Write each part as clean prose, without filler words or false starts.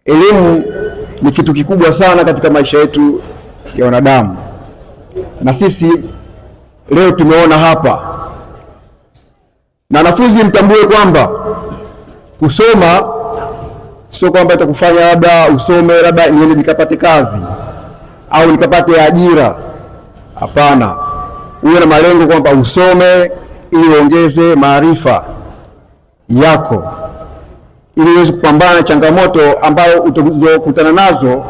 Elimu ni kitu kikubwa sana katika maisha yetu ya wanadamu, na sisi leo tumeona hapa, na wanafunzi mtambue kwamba kusoma sio kwamba itakufanya labda usome labda niende nikapate kazi au nikapate ajira. Hapana, uwe na malengo kwamba usome ili uongeze maarifa yako, ili uweze kupambana na changamoto ambayo utakutana nazo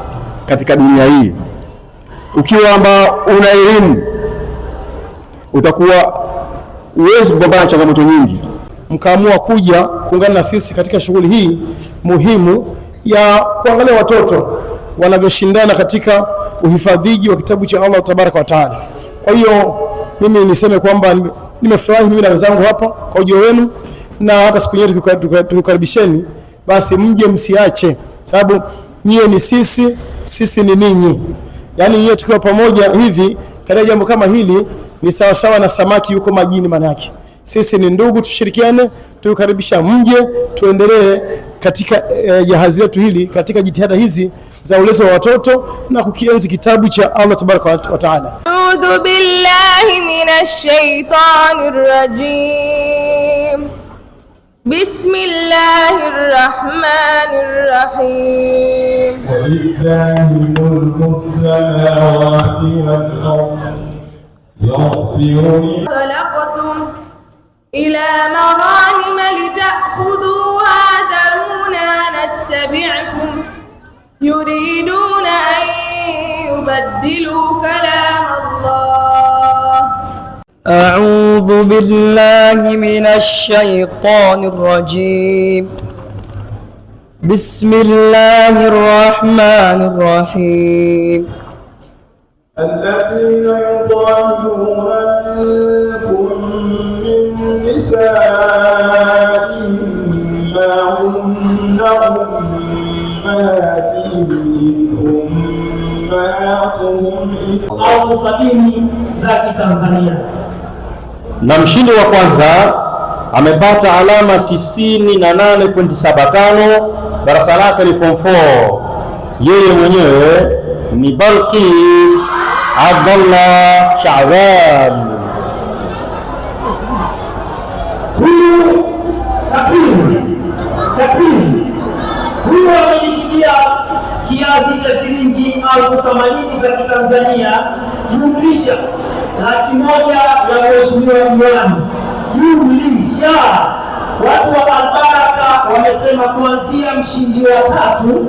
katika dunia hii. Ukiwa una elimu utakuwa uweze kupambana na changamoto nyingi. Mkaamua kuja kuungana na sisi katika shughuli hii muhimu ya kuangalia watoto wanavyoshindana katika uhifadhiji wa kitabu cha Allah Tabaraka wa Taala. Kwa hiyo mimi niseme kwamba nimefurahi mimi na wenzangu hapa kwa ujio wenu, na hata siku nyingine tukukaribisheni, basi mje msiache, sababu nyie ni sisi, sisi ni ninyi. Yaani nyie tukiwa pamoja hivi katika jambo kama hili ni sawa sawa na samaki yuko majini. Manake sisi ni ndugu, tushirikiane, tukaribisha mje, tuendelee katika jahazi letu hili, katika jitihada hizi za ulezi wa watoto na kukienzi kitabu cha Allah Tabaraka wa Taala. A'udhu billahi minash shaitanir rajim. Bismillahir rahmanir rahim. Walillahi mulku samawati wal ardi yaghfiru khalaqtum ila maghanima lita'khudhuha daruna nattabi'kum yuriduna an yubaddilu kalam Allah. أعوذ بالله من الشيطان الرجيم. بسم الله الرحمن الرحيم. الذين يظاهرون منكم من نسائهم ما هن أمهاتهم au 70 za Kitanzania. Na mshindi wa kwanza amepata alama 98.75. Darasa lake ni form 4. Yeye mwenyewe ni Balqis Abdullah Shaaban. Huyu takwimu huyu amejishikia kiasi cha shilingi 80,000 za Kitanzania, jumlisha 100,000 ya mheshimiwa diwani, jumlisha. Watu wa Albaraka wamesema kuanzia mshindi wa 3